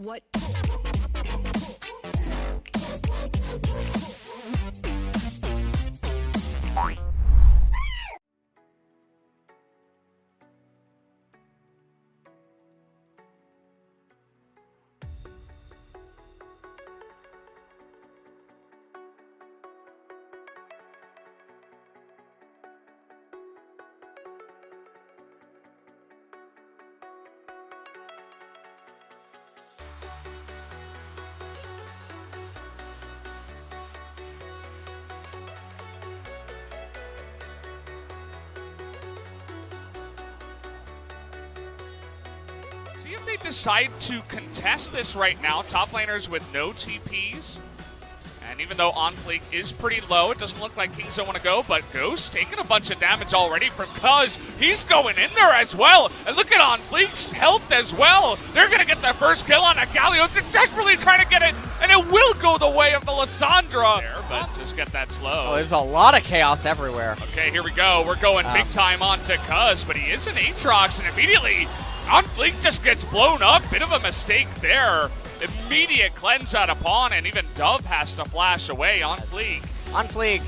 What? See if they decide to contest this right now. Top laners with no TPs. And even though OnFleek is pretty low, it doesn't look like KingZone want to go, but Ghost taking a bunch of damage already from Cuz. He's going in there as well. And look at OnFleek's health as well. They're going to get their first kill on a Galio. They're desperately trying to get it, and it will go the way of the Lissandra. But just get that slow. Oh, there's a lot of chaos everywhere. Okay, here we go. We're going big time onto Cuz, but he is an Aatrox, and immediately OnFleek just gets blown up. Bit of a mistake there. Immediate cleanse out of Pawn, and even Dove has to flash away. OnFleek. OnFleek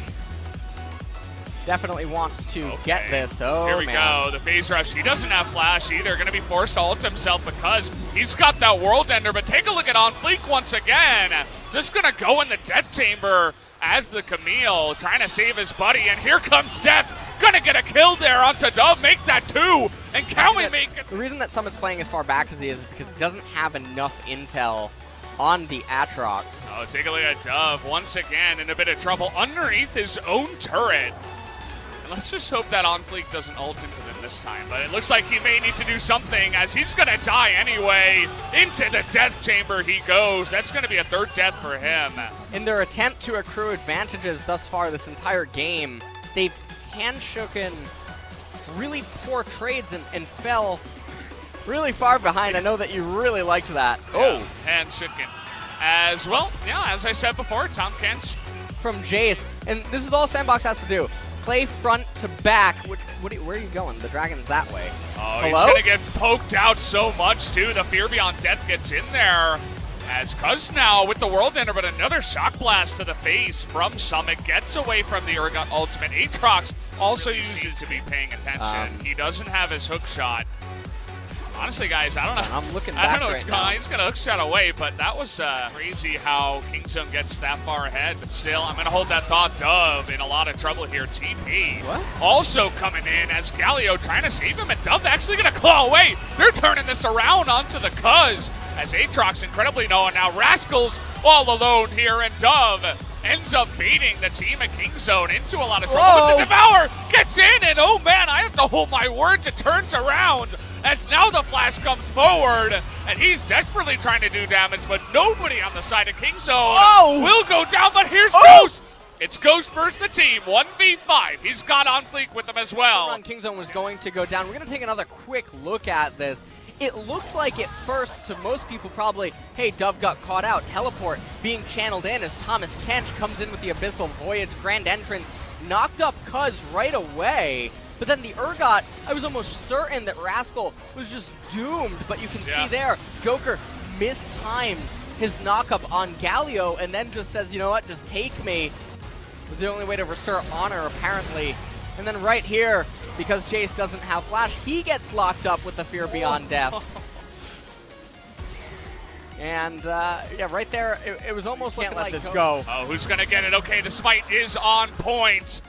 definitely wants to get this. Oh, here we go. The phase rush. He doesn't have flash either. Going to be forced to ult himself because he's got that world ender. But take a look at OnFleek once again. Just going to go in the death chamber as the Camille, trying to save his buddy. And here comes Death. Gonna get a kill there onto Dove, make that 2, and can we make it? The reason that Summit's playing as far back as he is because he doesn't have enough intel on the Aatrox. Oh, take a look at Dove, once again in a bit of trouble underneath his own turret. And let's just hope that OnFleek doesn't ult into them this time, but it looks like he may need to do something as he's gonna die anyway. Into the death chamber he goes. That's gonna be a third death for him. In their attempt to accrue advantages thus far this entire game, they've hand-shooken really poor trades and fell really far behind. I know that you really liked that. Yeah, oh, hand-shooken as well. Yeah, as I said before, Tom Kench from Jace, and this is all Sandbox has to do. Play front to back. Where are you going? The dragon's that way. Oh, he's gonna get poked out so much too. The Fear Beyond Death gets in there. As Cuz now with the World Ender, but another Shock Blast to the face from Summit gets away from the Urgot ultimate. Aatrox also uses to be paying attention. He doesn't have his hook shot. Honestly, guys, I don't know. I'm looking back I don't know right now. He's gonna hook shot away, but that was crazy how KingZone gets that far ahead. But still, I'm gonna hold that thought. Dove in a lot of trouble here. TP also coming in as Galio trying to save him, and Dove actually gonna claw away. They're turning this around onto the Cuz. As Aatrox incredibly low, and now Rascal's all alone here, and Dove ends up beating the team at KingZone into a lot of trouble. But the Devour gets in, and oh man, I have to hold my words. It turns around as now the Flash comes forward, and he's desperately trying to do damage, but nobody on the side of KingZone will go down, but here's Ghost. It's Ghost versus the team, 1v5. He's got OnFleek with him as well. KingZone was going to go down. We're going to take another quick look at this. It looked like at first to most people probably, hey, Dove got caught out. Teleport being channeled in as Thomas Kench comes in with the Abyssal Voyage Grand Entrance, knocked up Cuz right away. But then the Urgot, I was almost certain that Rascal was just doomed, but you can see there, Joker mistimes his knockup on Galio and then just says, you know what, just take me. It was the only way to restore honor, apparently. And then right here, because Jace doesn't have flash, he gets locked up with the Fear Beyond Death. And yeah, right there, it was almost looking like this go. Oh, who's gonna get it? Okay, the smite is on point.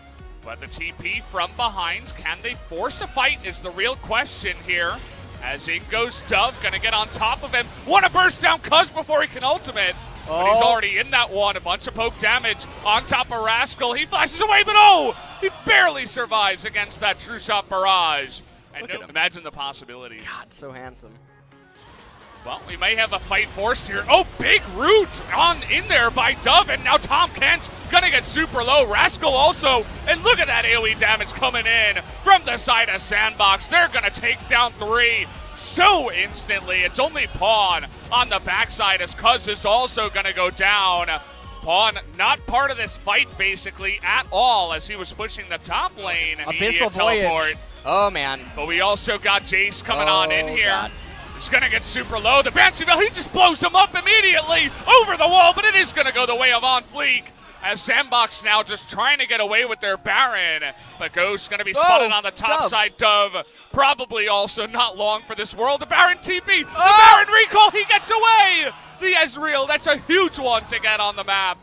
But the TP from behind, can they force a fight is the real question here. As in goes Dove, gonna get on top of him. Wanna burst down Cuz before he can ultimate. But he's already in that one. A bunch of poke damage on top of Rascal. He flashes away, but he barely survives against that True Shot barrage. And imagine the possibilities. God, so handsome. Well, we may have a fight forced here. Oh, big root on in there by Dove, and now Tom Kent's gonna get super low. Rascal also, and look at that AoE damage coming in from the side of Sandbox. They're gonna take down 3 so instantly. It's only Pawn on the backside as Cuz is also gonna go down. Pawn not part of this fight basically at all as he was pushing the top lane. Abyssal Voyage. Oh man. But we also got Jace coming on in here. God. He's going to get super low. The Banshee Bell, he just blows him up immediately over the wall, but it is going to go the way of On Fleek. As Sandbox now just trying to get away with their Baron. But Ghost going to be spotted on the top side. Dove probably also not long for this world. The Baron TP, the Baron recall, he gets away! The Ezreal, that's a huge one to get on the map.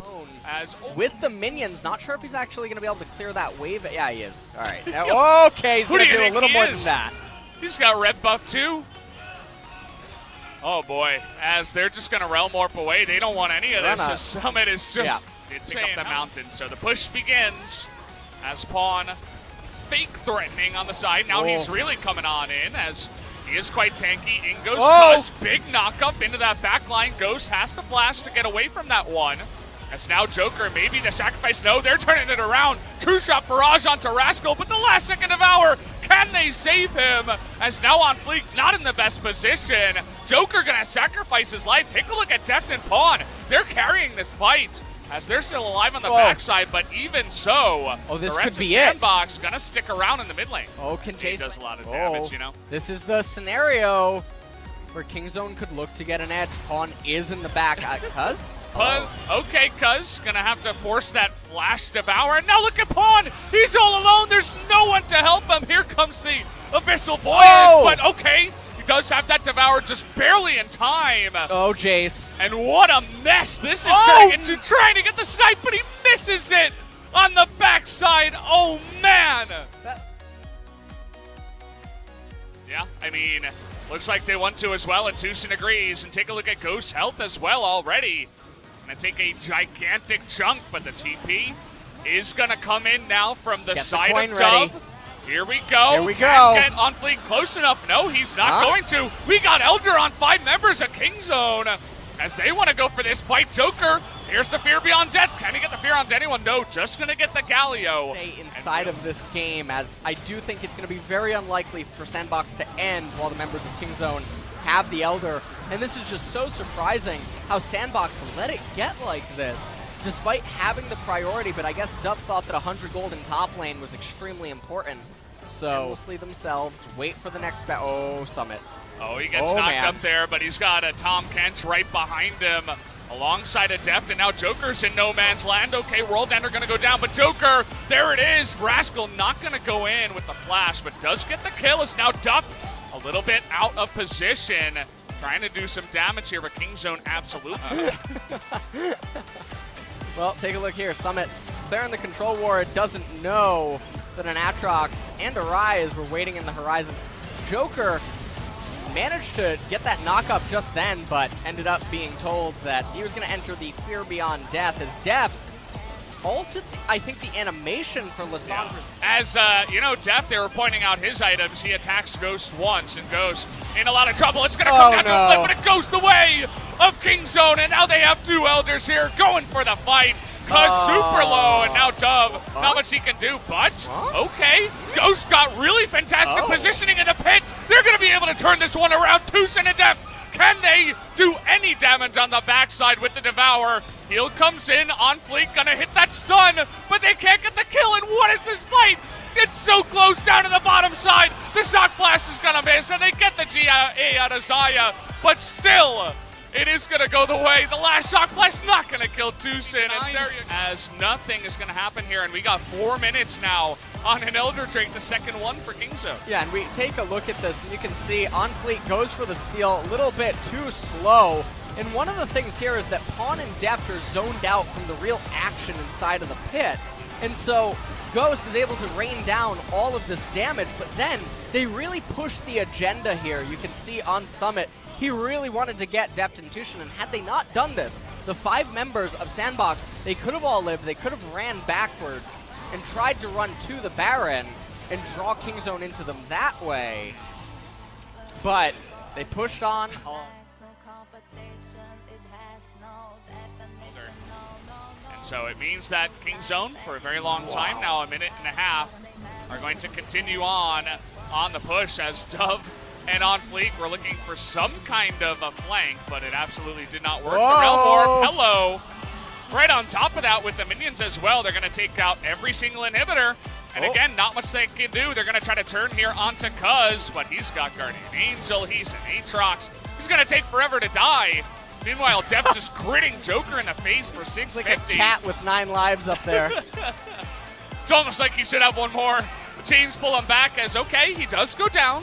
As with the minions, not sure if he's actually going to be able to clear that wave. Yeah, he is. All right. Okay, he's going to do a little more than that. He's got red buff too. Oh boy, as they're just going to Realm Warp away. They don't want any of this. The Summit is just... pick up the mountain. So the push begins as Pawn fake threatening on the side. Now he's really coming on in as he is quite tanky. In goes Cuz. Big knock up into that back line. Ghost has to flash to get away from that one. As now Joker, maybe the sacrifice. No, they're turning it around. True shot barrage onto Rascal, but the last second Devour. Can they save him? As now On Fleek, not in the best position. Joker gonna sacrifice his life. Take a look at Deft and Pawn. They're carrying this fight. As they're still alive on the backside, but even so, this the rest could be of Sandbox gonna stick around in the mid lane. Can Jace... He does a lot of damage, you know? This is the scenario where Kingzone could look to get an edge. Pawn is in the back. Cuz? Okay, Cuz gonna have to force that flash Devour. And now look at Pawn! He's all alone! There's no one to help him! Here comes the Abyssal Voyage, but okay. Does have that Devour just barely in time. Jace. And what a mess this is turning into, trying to get the snipe, but he misses it on the backside. Oh, man. Yeah, I mean, looks like they want to as well, and Tucson agrees. And take a look at Ghost's health as well already. Gonna take a gigantic chunk, but the TP is gonna come in now from the side of Dove. Here we go. Here we go. Get On Fleek close enough. No, he's not going to. We got Elder on 5 members of Kingzone as they want to go for this fight. Joker, here's the Fear Beyond Death. Can he get the Fear on anyone? No, just going to get the Galio. Stay inside of this game, as I do think it's going to be very unlikely for Sandbox to end while the members of Kingzone have the Elder. And this is just so surprising how Sandbox let it get like this, despite having the priority. But I guess Dove thought that 100 gold in top lane was extremely important. So, mostly themselves, wait for the next Summit. Oh, he gets knocked up there, but he's got a Tom Kent right behind him alongside a Deft, and now Joker's in no man's land. Okay, World Ender gonna go down, but Joker, there it is. Rascal not gonna go in with the flash, but does get the kill. It's now Duff a little bit out of position, trying to do some damage here, but Kingzone absolutely. Well, take a look here. Summit clearing the control ward, doesn't know that an Atrox and a Rise were waiting in the horizon. Joker managed to get that knock-up just then, but ended up being told that he was going to enter the Fear Beyond Death as Deft altered, I think, the animation for Lissandra. As, you know, Deft, they were pointing out his items. He attacks Ghost once, and Ghost in a lot of trouble. It's going to come down to a flip, but it goes the way of Kingzone, and now they have 2 Elders here going for the fight. Cuz super low, and now Dove, not much he can do, but okay. Ghost got really fantastic positioning in the pit. They're going to be able to turn this one around. Tucson and Deft, can they do any damage on the backside with the Devour? Heal comes in, On Fleek gonna hit that stun, but they can't get the kill, and what is this fight? It's so close down to the bottom side. The Shock Blast is gonna miss, and they get the GA out of Zaya, but still, it is going to go the way. The last Shock Blast not going to kill Tucson. And there you go. As nothing is going to happen here. And we got 4 minutes now on an Elder Drake, the second one for Kingzone. Yeah, and we take a look at this, and you can see On Fleek goes for the steal a little bit too slow. And one of the things here is that Pawn and Deft are zoned out from the real action inside of the pit. And so Ghost is able to rain down all of this damage, but then they really push the agenda here. You can see on Summit, he really wanted to get Deft and Tucson, and had they not done this, the 5 members of Sandbox, they could have all lived, they could have ran backwards and tried to run to the Baron and draw Kingzone into them that way. But they pushed on. And so it means that Kingzone, for a very long time now, 1.5 minutes, are going to continue on the push as Dove and On Fleek were looking for some kind of a flank, but it absolutely did not work. Hello. Right on top of that with the minions as well, they're going to take out every single inhibitor And again, not much they can do. They're going to try to turn here onto Cuz, but he's got Guardian Angel. He's an Aatrox. He's going to take forever to die. Meanwhile, Dev's just critting Joker in the face for 650. Like a cat with 9 lives up there. It's almost like he should have one more. The teams pull him back as, okay, he does go down.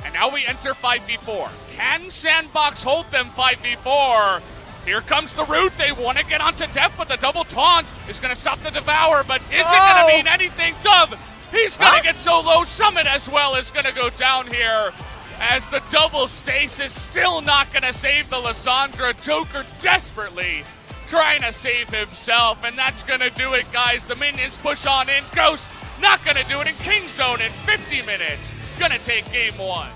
And now we enter 5v4. Can Sandbox hold them 5v4? Here comes the root. They want to get onto Def, but the double taunt is going to stop the Devour, but is it going to mean anything? Dove, he's going to get so low. Summit as well is going to go down here as the double stasis still not going to save the Lissandra. Joker desperately trying to save himself, and that's going to do it, guys. The minions push on in. Ghost not going to do it in King Zone in 50 minutes. Going to take game 1.